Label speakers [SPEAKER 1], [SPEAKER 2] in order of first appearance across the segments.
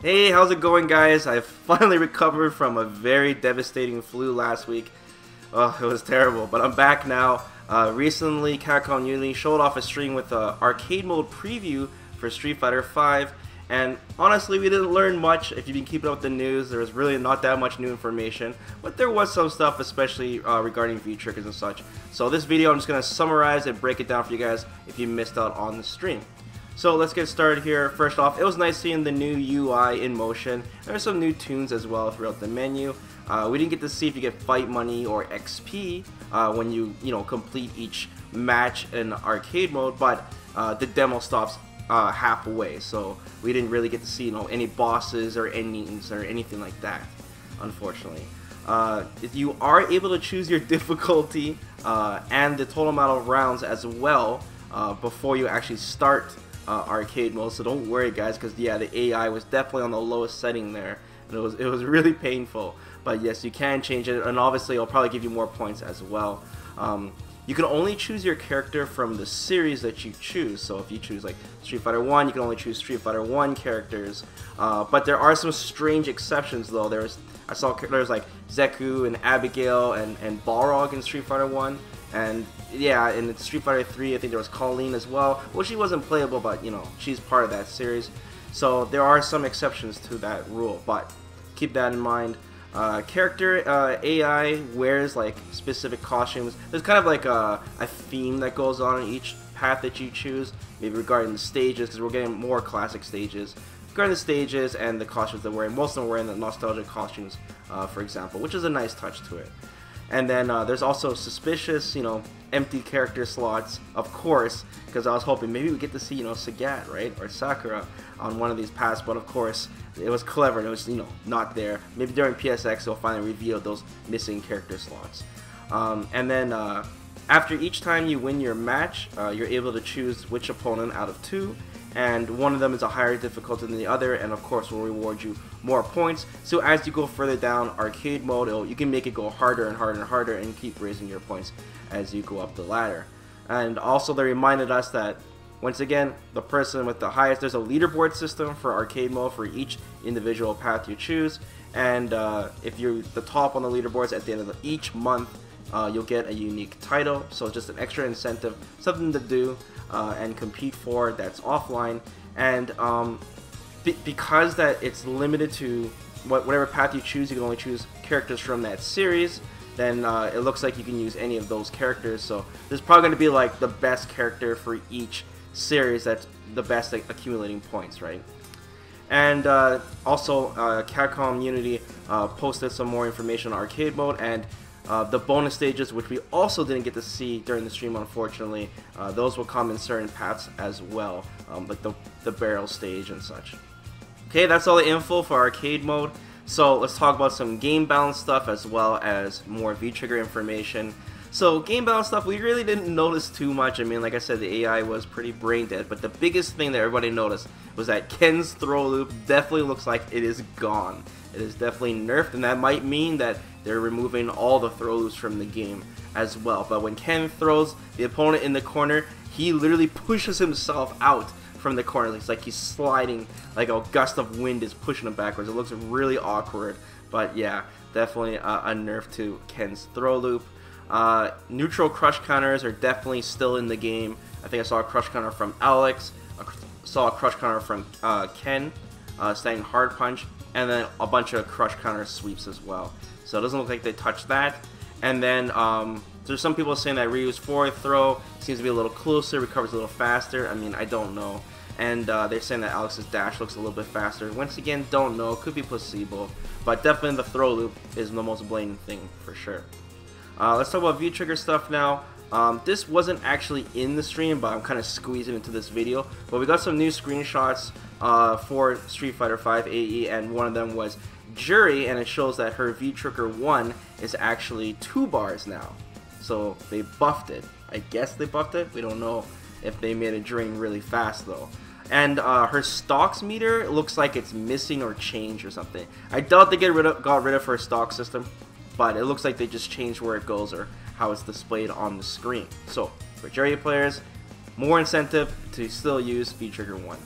[SPEAKER 1] Hey, how's it going, guys? I finally recovered from a very devastating flu last week. Oh, it was terrible, but I'm back now. Recently, Capcom Unity showed off a stream with an arcade mode preview for Street Fighter V, and honestly, we didn't learn much. If you've been keeping up with the news, there was really not that much new information, but there was some stuff, especially regarding V-triggers and such. So this video, I'm just going to summarize and break it down for you guys if you missed out on the stream. So let's get started here. First off, it was nice seeing the new UI in motion. There's some new tunes as well throughout the menu. We didn't get to see if you get fight money or XP when you complete each match in arcade mode, but the demo stops halfway, so we didn't really get to see any bosses or endings or anything like that, unfortunately. If you are able to choose your difficulty and the total amount of rounds as well before you actually start arcade mode, so don't worry, guys, because yeah, the AI was definitely on the lowest setting there, and it was really painful. But yes, you can change it, and obviously it'll probably give you more points as well. You can only choose your character from the series that you choose. So if you choose like Street Fighter 1, you can only choose Street Fighter 1 characters. But there are some strange exceptions though. I saw there's like Zeku and Abigail and Balrog in Street Fighter 1. And yeah, in Street Fighter 3, I think there was Colleen as well. Well, she wasn't playable, but she's part of that series. So there are some exceptions to that rule, but keep that in mind. Character AI wears like specific costumes. There's kind of like a theme that goes on in each path that you choose, maybe regarding the stages, because we're getting more classic stages. Regarding the stages and the costumes they're wearing, most of them are wearing the nostalgic costumes, for example, which is a nice touch to it. And then there's also suspicious, empty character slots, of course, because I was hoping maybe we get to see, Sagat, right, or Sakura on one of these paths, but of course, it was clever, and it was, not there. Maybe during PSX, they'll finally reveal those missing character slots. And then after each time you win your match, you're able to choose which opponent out of two, and one of them is a higher difficulty than the other, and of course will reward you more points. So as you go further down arcade mode, you can make it go harder and harder and harder, and keep raising your points as you go up the ladder. And also they reminded us that once again, the person with the highest, there's a leaderboard system for arcade mode for each individual path you choose, and if you're the top on the leaderboards at the end of each month, you'll get a unique title. So it's just an extra incentive, something to do and compete for that's offline. And because that it's limited to whatever path you choose, you can only choose characters from that series, then it looks like you can use any of those characters. So this is probably going to be like the best character for each series that's the best at accumulating points, right? And also Capcom Unity posted some more information on arcade mode, and the bonus stages, which we also didn't get to see during the stream, unfortunately. Those will come in certain paths as well, like the barrel stage and such. Okay, that's all the info for arcade mode. So let's talk about some game balance stuff as well as more V-trigger information. So game balance stuff, we really didn't notice too much. I mean, like I said, the AI was pretty brain dead, but the biggest thing that everybody noticed was that Ken's throw loop definitely looks like it is gone. It is definitely nerfed, and that might mean that they're removing all the throw loops from the game as well. But when Ken throws the opponent in the corner, he literally pushes himself out from the corner. It's like he's sliding, like a gust of wind is pushing him backwards. It looks really awkward, but yeah, definitely a nerf to Ken's throw loop. Neutral crush counters are definitely still in the game. I think I saw a crush counter from Alex, saw a crush counter from Ken, standing hard punch, and then a bunch of crush counter sweeps as well. So it doesn't look like they touched that. And then there's some people saying that Ryu's forward throw seems to be a little closer, recovers a little faster. I mean, I don't know. And they're saying that Alex's dash looks a little bit faster. Once again, don't know. Could be placebo. But definitely the throw loop is the most blatant thing for sure. Let's talk about V-trigger stuff now. This wasn't actually in the stream, but I'm kind of squeezing into this video. But we got some new screenshots for Street Fighter V AE, and one of them was Jury, and it shows that her V-trigger 1 is actually 2 bars now. So they buffed it. I guess they buffed it. We don't know if they made it drain really fast though. And her stocks meter looks like it's missing or changed or something. I doubt they got rid of her stock system, but it looks like they just changed where it goes or how it's displayed on the screen. So for Jury players, more incentive to still use V-trigger 1.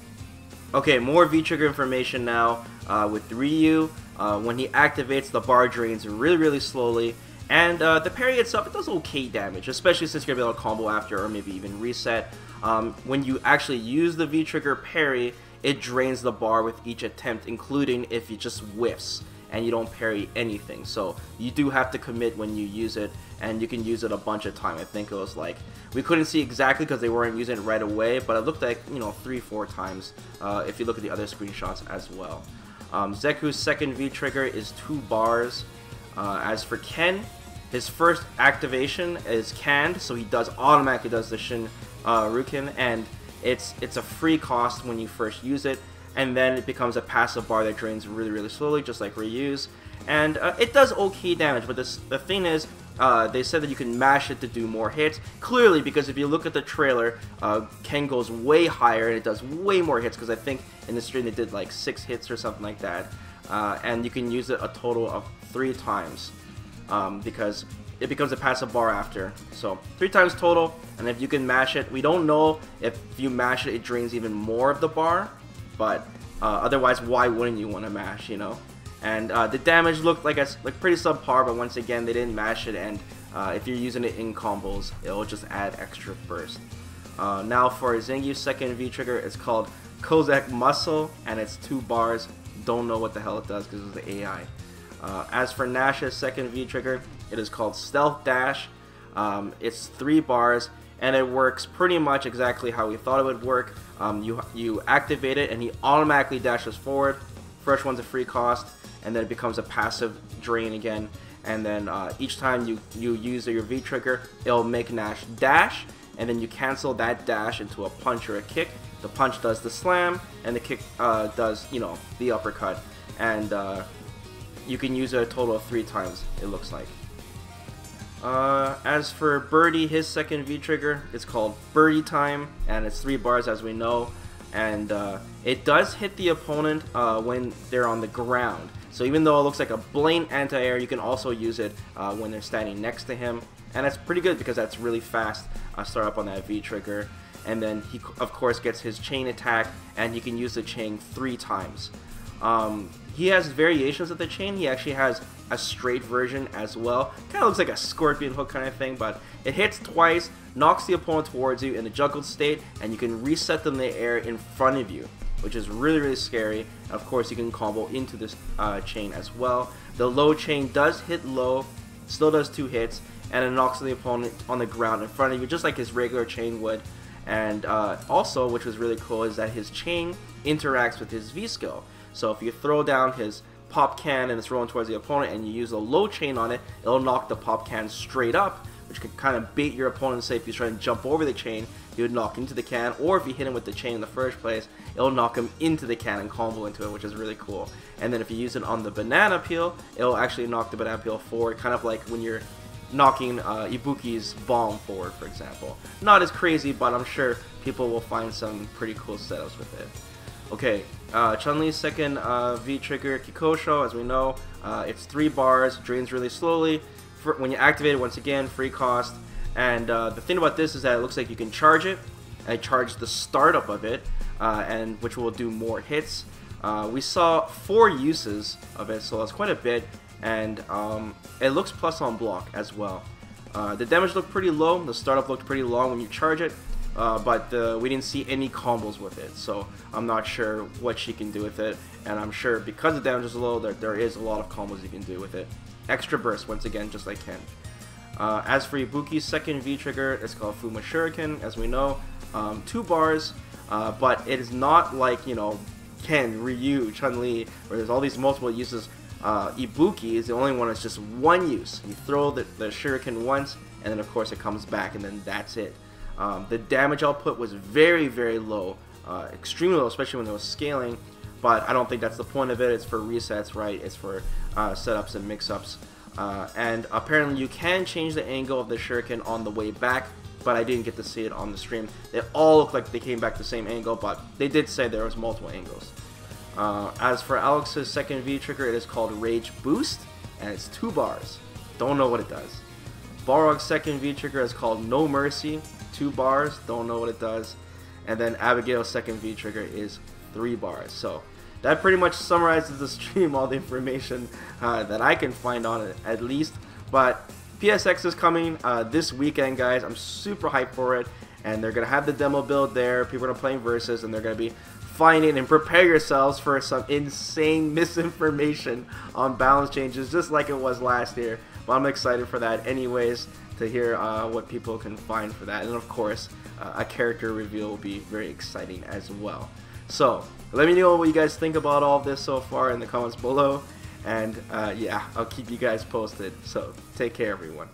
[SPEAKER 1] Okay, more V-trigger information now. With Ryu, when he activates, the bar drains really slowly. And the parry itself, it does okay damage, especially since you're going to be able to combo after or maybe even reset. When you actually use the V-trigger parry, it drains the bar with each attempt, including if it just whiffs and you don't parry anything. So you do have to commit when you use it, and you can use it a bunch of times. I think it was like, we couldn't see exactly because they weren't using it right away, but it looked like, you know, 3-4 times if you look at the other screenshots as well. Zeku's second V-trigger is 2 bars. As for Ken, his first activation is canned, so he automatically does the Shin Ruken, and it's a free cost when you first use it, and then it becomes a passive bar that drains really slowly, just like Ryu's. And it does okay damage, but the thing is, they said that you can mash it to do more hits. Clearly, because if you look at the trailer, Ken goes way higher and it does way more hits, because I think in the stream they did like 6 hits or something like that. And you can use it a total of 3 times, because it becomes a passive bar after. So 3 times total, and if you can mash it, we don't know if you mash it, it drains even more of the bar, but otherwise, why wouldn't you want to mash, you know? And the damage looked like pretty subpar, but once again, they didn't mash it, and if you're using it in combos, it'll just add extra burst. Now for Zengyu's second V-trigger, it's called Kozak Muscle, and it's 2 bars. Don't know what the hell it does because it's the AI. As for Nash's second V-trigger, it is called Stealth Dash. It's 3 bars, and it works pretty much exactly how we thought it would work. You activate it, and he automatically dashes forward. First one's a free cost, and then it becomes a passive drain again. And then each time you use your V-trigger, it'll make Nash dash, and then you cancel that dash into a punch or a kick. The punch does the slam, and the kick does, you know, the uppercut. And you can use it a total of 3 times, it looks like. As for Birdie, his second V-trigger, it's called Birdie Time, and it's 3 bars as we know. And it does hit the opponent when they're on the ground. So even though it looks like a blatant anti-air, you can also use it when they're standing next to him. And that's pretty good because that's really fast start up on that V-trigger. And then he, of course, gets his chain attack, and he can use the chain 3 times. He has variations of the chain. He actually has a straight version as well. Kind of looks like a scorpion hook kind of thing, but it hits twice, knocks the opponent towards you in a juggled state, and you can reset them in the air in front of you, which is really scary. And of course, you can combo into this chain as well. The low chain does hit low, still does 2 hits, and it knocks the opponent on the ground in front of you, just like his regular chain would. And also, which was really cool, is that his chain interacts with his V skill. So if you throw down his pop can and it's rolling towards the opponent and you use a low chain on it, it'll knock the pop can straight up, which can kind of bait your opponent. Say if he's trying to jump over the chain, he would knock into the can, or if you hit him with the chain in the first place, it'll knock him into the can and combo into it, which is really cool. And then if you use it on the banana peel, it'll actually knock the banana peel forward, kind of like when you're knocking Ibuki's bomb forward, for example. Not as crazy, but I'm sure people will find some pretty cool setups with it. Okay, Chun-Li's second V-trigger, Kikosho, as we know, it's 3 bars, drains really slowly. When you activate it, once again, free cost. And the thing about this is that it looks like you can charge it, and charge the startup of it, and which will do more hits. We saw 4 uses of it, so that's quite a bit, and it looks plus on block as well. The damage looked pretty low, the startup looked pretty long when you charge it, but we didn't see any combos with it, so I'm not sure what she can do with it, and I'm sure because the damage is low, there is a lot of combos you can do with it. Extra burst, once again, just like Ken. As for Ibuki's second V-trigger, it's called Fuma Shuriken, as we know, 2 bars, but it is not like, you know, Ken, Ryu, Chun-Li, where there's all these multiple uses. Ibuki is the only one that's just 1 use. You throw the shuriken once, and then of course it comes back, and then that's it. The damage output was very low, extremely low, especially when it was scaling, but I don't think that's the point of it. It's for resets, right? It's for setups and mix-ups. And apparently you can change the angle of the shuriken on the way back, but I didn't get to see it on the stream. They all look like they came back the same angle, but they did say there was multiple angles. As for Alex's second V-trigger, it is called Rage Boost, and it's 2 bars. Don't know what it does. Balrog's second V-trigger is called No Mercy, 2 bars. Don't know what it does. And then Abigail's second V-trigger is 3 bars. So that pretty much summarizes the stream, all the information that I can find on it at least. But PSX is coming this weekend, guys. I'm super hyped for it, and they're going to have the demo build there. People are playing versus, and they're going to be finding, and prepare yourselves for some insane misinformation on balance changes, just like it was last year. But I'm excited for that anyways, to hear what people can find for that. And of course, a character reveal will be very exciting as well. So let me know what you guys think about all of this so far in the comments below. And yeah, I'll keep you guys posted. So take care, everyone.